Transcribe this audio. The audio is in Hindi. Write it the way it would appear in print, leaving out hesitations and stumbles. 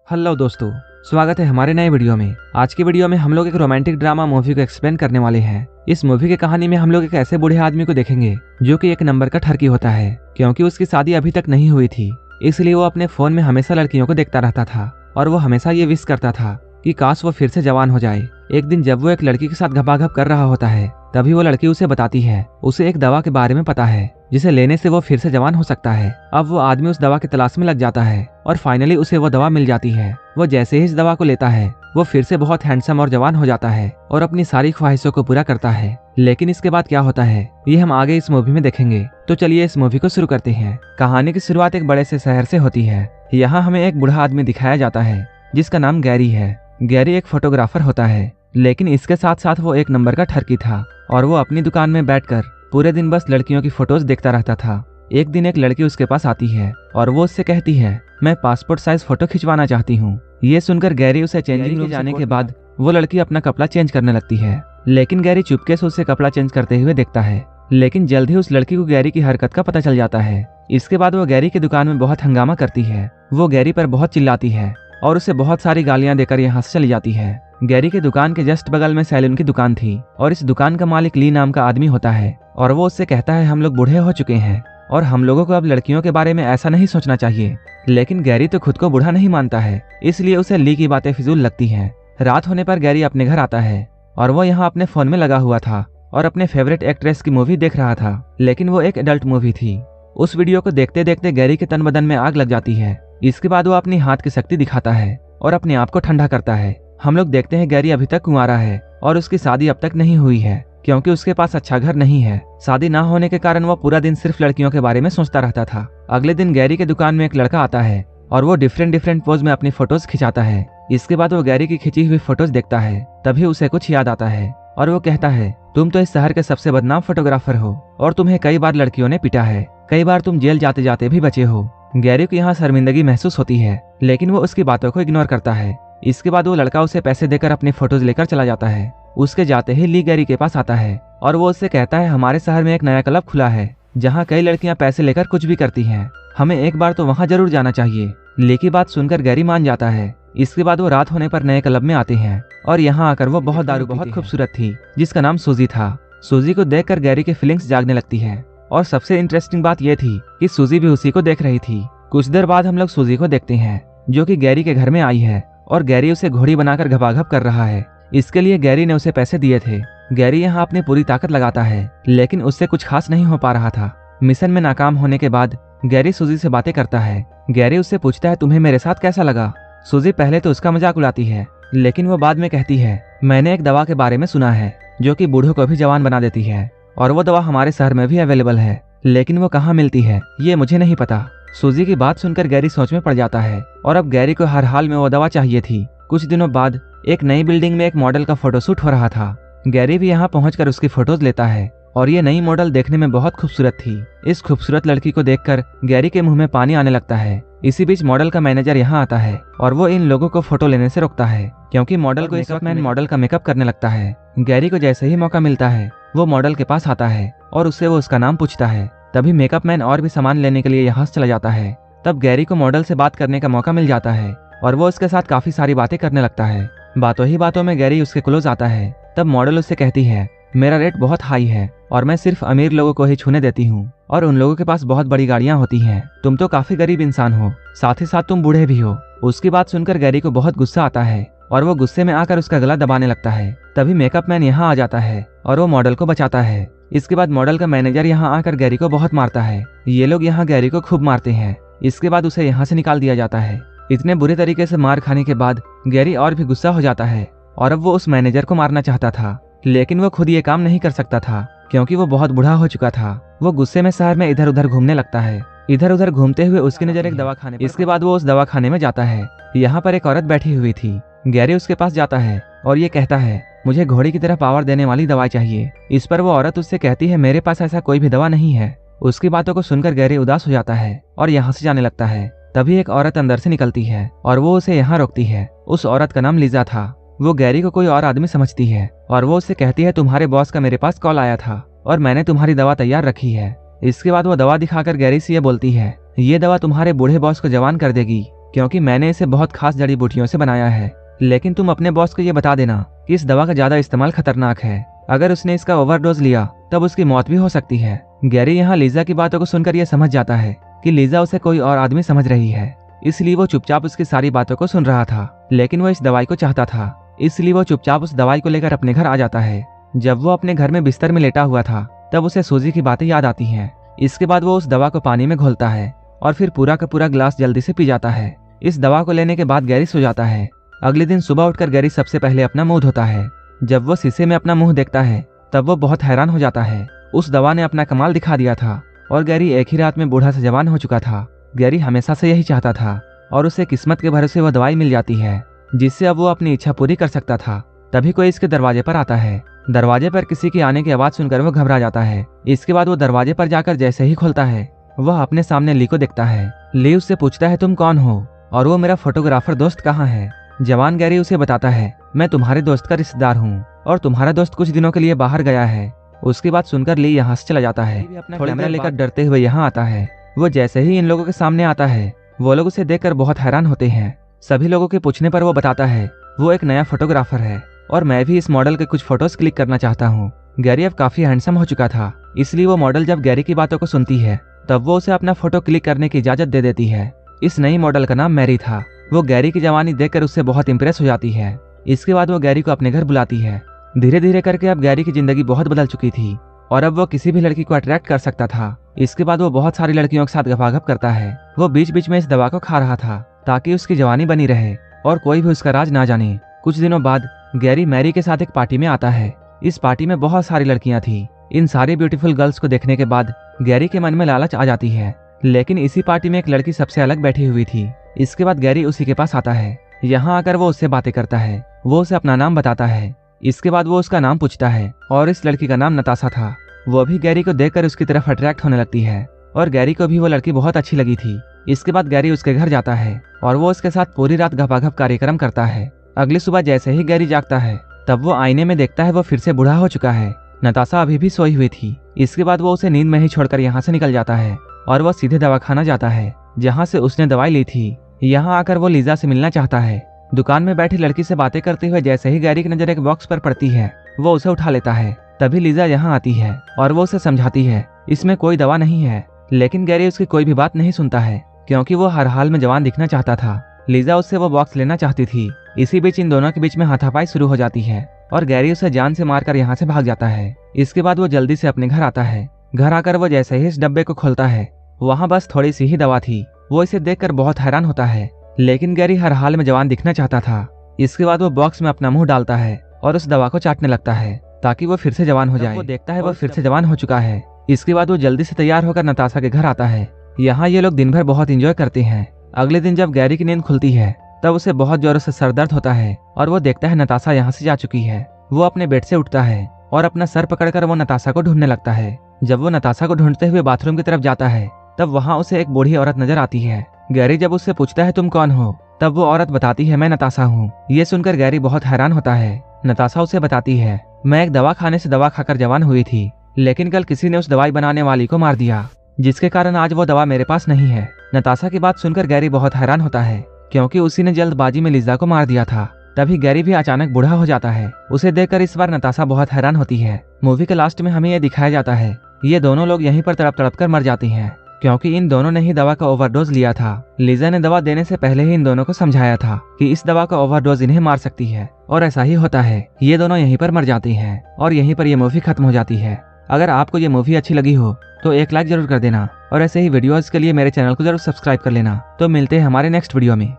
हेलो दोस्तों, स्वागत है हमारे नए वीडियो में। आज की वीडियो में हम लोग एक रोमांटिक ड्रामा मूवी को एक्सप्लेन करने वाले हैं। इस मूवी की कहानी में हम लोग एक ऐसे बूढ़े आदमी को देखेंगे जो कि एक नंबर का ठरकी होता है, क्योंकि उसकी शादी अभी तक नहीं हुई थी। इसलिए वो अपने फोन में हमेशा लड़कियों को देखता रहता था और वो हमेशा ये विश करता था कि काश वो फिर से जवान हो जाए। एक दिन जब वो एक लड़की के साथ घपाघप कर रहा होता है, तभी वो लड़की उसे बताती है उसे एक दवा के बारे में पता है जिसे लेने से वो फिर से जवान हो सकता है। अब वो आदमी उस दवा की तलाश में लग जाता है और फाइनली उसे वो दवा मिल जाती है। वो जैसे ही इस दवा को लेता है वो फिर से बहुत हैंडसम और जवान हो जाता है और अपनी सारी ख्वाहिशों को पूरा करता है। लेकिन इसके बाद क्या होता है ये हम आगे इस मूवी में देखेंगे। तो चलिए इस मूवी को शुरू करते हैं। कहानी की शुरुआत एक बड़े से शहर से होती है। यहाँ हमें एक बूढ़ा आदमी दिखाया जाता है जिसका नाम गैरी है। गैरी एक फोटोग्राफर होता है, लेकिन इसके साथ साथ वो एक नंबर का ठरकी था और वो अपनी दुकान में बैठकर पूरे दिन बस लड़कियों की फोटोज देखता रहता था। एक दिन एक लड़की उसके पास आती है और वो उससे कहती है, मैं पासपोर्ट साइज फोटो खिंचवाना चाहती हूँ। ये सुनकर गैरी उसे चेंजिंग रूम जाने के बाद वो लड़की अपना कपड़ा चेंज करने लगती है, लेकिन गैरी चुपके से उसे कपड़ा चेंज करते हुए देखता है। लेकिन जल्द ही उस लड़की को गैरी की हरकत का पता चल जाता है। इसके बाद वो गैरी की दुकान में बहुत हंगामा करती है। वो गैरी पर बहुत चिल्लाती है और उसे बहुत सारी गालियां देकर यहाँ से चली जाती है। गैरी के दुकान के जस्ट बगल में सैलून की दुकान थी और इस दुकान का मालिक ली नाम का आदमी होता है और वो उससे कहता है, हम लोग बूढ़े हो चुके हैं और हम लोगों को अब लड़कियों के बारे में ऐसा नहीं सोचना चाहिए। लेकिन गैरी तो खुद को बूढ़ा नहीं मानता है, इसलिए उसे ली की बातें फिजूल लगती हैं। रात होने पर गैरी अपने घर आता है और वो यहाँ अपने फोन में लगा हुआ था और अपने फेवरेट एक्ट्रेस की मूवी देख रहा था, लेकिन वो एक एडल्ट मूवी थी। उस वीडियो को देखते देखते गैरी के तन बदन में आग लग जाती है। इसके बाद वो अपनी हाथ की शक्ति दिखाता है और अपने आप को ठंडा करता है। हम लोग देखते हैं गैरी अभी तक कुंवारा है और उसकी शादी अब तक नहीं हुई है, क्योंकि उसके पास अच्छा घर नहीं है। शादी ना होने के कारण वो पूरा दिन सिर्फ लड़कियों के बारे में सोचता रहता था। अगले दिन गैरी के दुकान में एक लड़का आता है और वो डिफरेंट पोज में अपनी फोटोज खिंचाता है। इसके बाद वो गैरी की खिंची हुई फोटोज देखता है, तभी उसे कुछ याद आता है और वो कहता है, तुम तो इस शहर के सबसे बदनाम फोटोग्राफर हो और तुम्हें कई बार लड़कियों ने पीटा है, कई बार तुम जेल जाते जाते भी बचे हो। गैरी को यहाँ शर्मिंदगी महसूस होती है, लेकिन वो उसकी बातों को इग्नोर करता है। इसके बाद वो लड़का उसे पैसे देकर अपनी फोटोज लेकर चला जाता है। उसके जाते ही ली गैरी के पास आता है और वो उससे कहता है, हमारे शहर में एक नया क्लब खुला है जहाँ कई लड़कियां पैसे लेकर कुछ भी करती हैं, हमें एक बार तो वहाँ जरूर जाना चाहिए। ली की बात सुनकर गैरी मान जाता है। इसके बाद वो रात होने पर नए क्लब में आते हैं और यहाँ आकर वो बहुत खूबसूरत थी जिसका नाम सूजी था। सूजी को देखकर गैरी की फीलिंग्स जागने लगती है और सबसे इंटरेस्टिंग बात यह थी कि सूजी भी उसी को देख रही थी। कुछ देर बाद हम लोग सूजी को देखते हैं जो कि गैरी के घर में आई है और गैरी उसे घोड़ी बनाकर घपाघप कर रहा है। इसके लिए गैरी ने उसे पैसे दिए थे। गैरी यहाँ अपनी पूरी ताकत लगाता है, लेकिन उससे कुछ खास नहीं हो पा रहा था। मिशन में नाकाम होने के बाद गैरी सूजी से बातें करता है। गैरी उससे पूछता है, तुम्हें मेरे साथ कैसा लगा। सूजी पहले तो उसका मजाक उड़ाती है, लेकिन वो बाद में कहती है, मैंने एक दवा के बारे में सुना है जो कि बूढ़ों को भी जवान बना देती है और वो दवा हमारे शहर में भी अवेलेबल है, लेकिन वो कहाँ मिलती है ये मुझे नहीं पता। सूजी की बात सुनकर गैरी सोच में पड़ जाता है और अब गैरी को हर हाल में वो दवा चाहिए थी। कुछ दिनों बाद एक नई बिल्डिंग में एक मॉडल का फोटोशूट हो रहा था। गैरी भी यहाँ पहुंचकर उसकी फोटोज लेता है और ये नई मॉडल देखने में बहुत खूबसूरत थी। इस खूबसूरत लड़की को देखकर गैरी के मुंह में पानी आने लगता है। इसी बीच मॉडल का मैनेजर यहाँ आता है और वो इन लोगों को फोटो लेने से रोकता है, क्योंकि मॉडल को इस वक्त मॉडल का मेकअप करने लगता है। गैरी को जैसे ही मौका मिलता है वो मॉडल के पास आता है और उससे वो उसका नाम पूछता है। तभी मेकअप मैन और भी सामान लेने के लिए यहाँ से चला जाता है। तब गैरी को मॉडल से बात करने का मौका मिल जाता है और वो उसके साथ काफी सारी बातें करने लगता है। बातों ही बातों में गैरी उसके क्लोज आता है। तब मॉडल उससे कहती है, मेरा रेट बहुत हाई है और मैं सिर्फ अमीर लोगों को ही छूने देती हूँ और उन लोगों के पास बहुत बड़ी गाड़ियाँ होती हैं। तुम तो काफी गरीब इंसान हो, साथ ही साथ तुम बूढ़े भी हो। उसकी बात सुनकर गैरी को बहुत गुस्सा आता है और वो गुस्से में आकर उसका गला दबाने लगता है। तभी मेकअप मैन यहाँ आ जाता है और वो मॉडल को बचाता है। इसके बाद मॉडल का मैनेजर यहाँ आकर गैरी को बहुत मारता है। ये लोग यहाँ गैरी को खूब मारते हैं। इसके बाद उसे यहाँ से निकाल दिया जाता है। इतने बुरे तरीके से मार खाने के बाद गैरी और भी गुस्सा हो जाता है और अब वो उस मैनेजर को मारना चाहता था, लेकिन वो खुद ये काम नहीं कर सकता था क्योंकि वो बहुत बूढ़ा हो चुका था। वो गुस्से में शहर में इधर उधर घूमने लगता है। इधर उधर घूमते हुए उसकी नजर एक दवाखाने पर। इसके बाद वो उस दवाखाने में जाता है। यहाँ पर एक औरत बैठी हुई थी। गैरी उसके पास जाता है और ये कहता है, मुझे घोड़ी की तरह पावर देने वाली दवा चाहिए। इस पर वो औरत उससे कहती है, मेरे पास ऐसा कोई भी दवा नहीं है। उसकी बातों को सुनकर गैरी उदास हो जाता है और यहाँ से जाने लगता है। तभी एक औरत अंदर से निकलती है और वो उसे यहाँ रोकती है। उस औरत का नाम लीजा था। वो गैरी को कोई और आदमी समझती है और वो उससे कहती है, तुम्हारे बॉस का मेरे पास कॉल आया था और मैंने तुम्हारी दवा तैयार रखी है। इसके बाद वो दवा दिखाकर गैरी से ये बोलती है, ये दवा तुम्हारे बूढ़े बॉस को जवान कर देगी। क्योंकि मैंने इसे बहुत खास जड़ी बूटियों से बनाया है, लेकिन तुम अपने बॉस को ये बता देना कि इस दवा का ज्यादा इस्तेमाल खतरनाक है। अगर उसने इसका ओवरडोज लिया तब उसकी मौत भी हो सकती है। गैरी यहाँ लीजा की बातों को सुनकर यह समझ जाता है कि लीजा उसे कोई और आदमी समझ रही है, इसलिए वो चुपचाप उसकी सारी बातों को सुन रहा था। लेकिन वो इस दवाई को चाहता था, इसलिए वो चुपचाप उस दवाई को लेकर अपने घर आ जाता है। जब वो अपने घर में बिस्तर में लेटा हुआ था तब उसे सूजी की बातें याद आती हैं। इसके बाद वो उस दवा को पानी में घोलता है और फिर पूरा का पूरा ग्लास जल्दी से पी जाता है। इस दवा को लेने के बाद गैरी सो जाता है। अगले दिन सुबह उठकर गैरी सबसे पहले अपना मुंह धोता है। जब वो शीशे में अपना मुंह देखता है तब वो बहुत हैरान हो जाता है। उस दवा ने अपना कमाल दिखा दिया था और गैरी एक ही रात में बूढ़ा से जवान हो चुका था। गैरी हमेशा से यही चाहता था और उसे किस्मत के भरोसे वह दवाई मिल जाती है जिससे अब वो अपनी इच्छा पूरी कर सकता था। तभी कोई इसके दरवाजे पर आता है। दरवाजे पर किसी के आने की आवाज सुनकर वो घबरा जाता है। इसके बाद वो दरवाजे पर जाकर जैसे ही खोलता है वह अपने सामने ली को देखता है। ली उससे पूछता है तुम कौन हो और वो मेरा फोटोग्राफर दोस्त कहाँ है। जवान गैरी उसे बताता है मैं तुम्हारे दोस्त का रिश्तेदार हूँ और तुम्हारा दोस्त कुछ दिनों के लिए बाहर गया है। उसकी बात सुनकर ली यहाँ से चला जाता है। कैमरा लेकर डरते हुए यहाँ आता है। वो जैसे ही इन लोगों के सामने आता है वो लोग उसे देखकर बहुत हैरान होते हैं। सभी लोगों के पूछने पर वो बताता है वो एक नया फोटोग्राफर है और मैं भी इस मॉडल के कुछ फोटोज क्लिक करना चाहता हूँ। गैरी अब काफी हैंडसम हो चुका था, इसलिए वो मॉडल जब गैरी की बातों को सुनती है तब वो उसे अपना फोटो क्लिक करने की इजाजत दे देती है। इस नई मॉडल का नाम मैरी था। वो गैरी की जवानी देखकर उससे बहुत इंप्रेस हो जाती है। इसके बाद वो गैरी को अपने घर बुलाती है। धीरे धीरे करके अब गैरी की जिंदगी बहुत बदल चुकी थी और अब वो किसी भी लड़की को अट्रैक्ट कर सकता था। इसके बाद वो बहुत सारी लड़कियों के साथ गपागप करता है। वो बीच बीच में इस दवा को खा रहा था ताकि उसकी जवानी बनी रहे और कोई भी उसका राज ना जाने। कुछ दिनों बाद गैरी मैरी के साथ एक पार्टी में आता है। इस पार्टी में बहुत सारी लड़कियां थी। इन सारी ब्यूटीफुल गर्ल्स को देखने के बाद गैरी के मन में लालच आ जाती है, लेकिन इसी पार्टी में एक लड़की सबसे अलग बैठी हुई थी। इसके बाद गैरी उसी के पास आता है। यहाँ आकर वो उससे बातें करता है। वो उसे अपना नाम बताता है। इसके बाद वो उसका नाम पूछता है और इस लड़की का नाम नताशा था। वो भी गैरी को देखकर उसकी तरफ अट्रैक्ट होने लगती है और गैरी को भी वो लड़की बहुत अच्छी लगी थी। इसके बाद गैरी उसके घर जाता है और वो उसके साथ पूरी रात गपागप कार्यक्रम करता है। अगली सुबह जैसे ही गैरी जागता है तब वो आईने में देखता है वो फिर से बूढ़ा हो चुका है। नताशा अभी भी सोई हुई थी। इसके बाद वो उसे नींद में ही छोड़कर यहाँ से निकल जाता है और वो सीधे दवाखाना जाता है जहाँ से उसने दवाई ली थी। यहाँ आकर वो लीजा से मिलना चाहता है। दुकान में बैठी लड़की से बातें करते हुए जैसे ही गैरी की नजर एक बॉक्स पर पड़ती है वो उसे उठा लेता है। तभी लीजा यहाँ आती है और वो उसे समझाती है इसमें कोई दवा नहीं है, लेकिन गैरी उसकी कोई भी बात नहीं सुनता है क्योंकि वो हर हाल में जवान दिखना चाहता था। लीजा उससे वो बॉक्स लेना चाहती थी। इसी बीच इन दोनों के बीच में हाथापाई शुरू हो जाती है और गैरी उसे जान से मारकर यहाँ से भाग जाता है। इसके बाद वो जल्दी से अपने घर आता है। घर आकर वो जैसे ही इस डब्बे को खोलता है वहाँ बस थोड़ी सी ही दवा थी। वो इसे देखकर बहुत हैरान होता है, लेकिन गैरी हर हाल में जवान दिखना चाहता था। इसके बाद वो बॉक्स में अपना मुंह डालता है और उस दवा को चाटने लगता है ताकि वो फिर से जवान हो जाए। वो देखता है वो फिर से जवान हो चुका है। इसके बाद वो जल्दी से तैयार होकर नताशा के घर आता है। यहाँ ये लोग दिन भर बहुत एंजॉय करते हैं। अगले दिन जब गैरी की नींद खुलती है तब उसे बहुत जोरों से सर दर्द होता है और वो देखता है नताशा यहाँ से जा चुकी है। वो अपने बेड से उठता है और अपना सर पकड़कर वो नताशा को ढूंढने लगता है। जब वो नताशा को ढूंढते हुए बाथरूम की तरफ जाता है तब वहाँ उसे एक बूढ़ी औरत नजर आती है। गैरी जब उससे पूछता है तुम कौन हो तब वो औरत बताती है मैं नताशा हूँ। ये सुनकर गैरी बहुत हैरान होता है। नताशा उसे बताती है मैं एक दवा खाने से दवा खाकर जवान हुई थी, लेकिन कल किसी ने उस दवाई बनाने वाली को मार दिया जिसके कारण आज वो दवा मेरे पास नहीं है। नताशा की बात सुनकर गैरी बहुत हैरान होता है क्योंकि उसी ने जल्दबाजी में लीजा को मार दिया था। तभी गैरी भी अचानक बूढ़ा हो जाता है। उसे देखकर इस बार नताशा बहुत हैरान होती है। मूवी के लास्ट में हमें यह दिखाया जाता है ये दोनों लोग यहीं पर तड़प तड़प कर मर जाती हैं क्योंकि इन दोनों ने ही दवा का ओवरडोज लिया था। लीजा ने दवा देने से पहले ही इन दोनों को समझाया था कि इस दवा का ओवरडोज इन्हें मार सकती है और ऐसा ही होता है। ये दोनों यहीं पर मर जाती हैं और यहीं पर ये मूवी खत्म हो जाती है। अगर आपको ये मूवी अच्छी लगी हो तो एक लाइक जरूर कर देना और ऐसे ही वीडियोस के लिए मेरे चैनल को जरूर सब्सक्राइब कर लेना। तो मिलते हैं हमारे नेक्स्ट वीडियो में।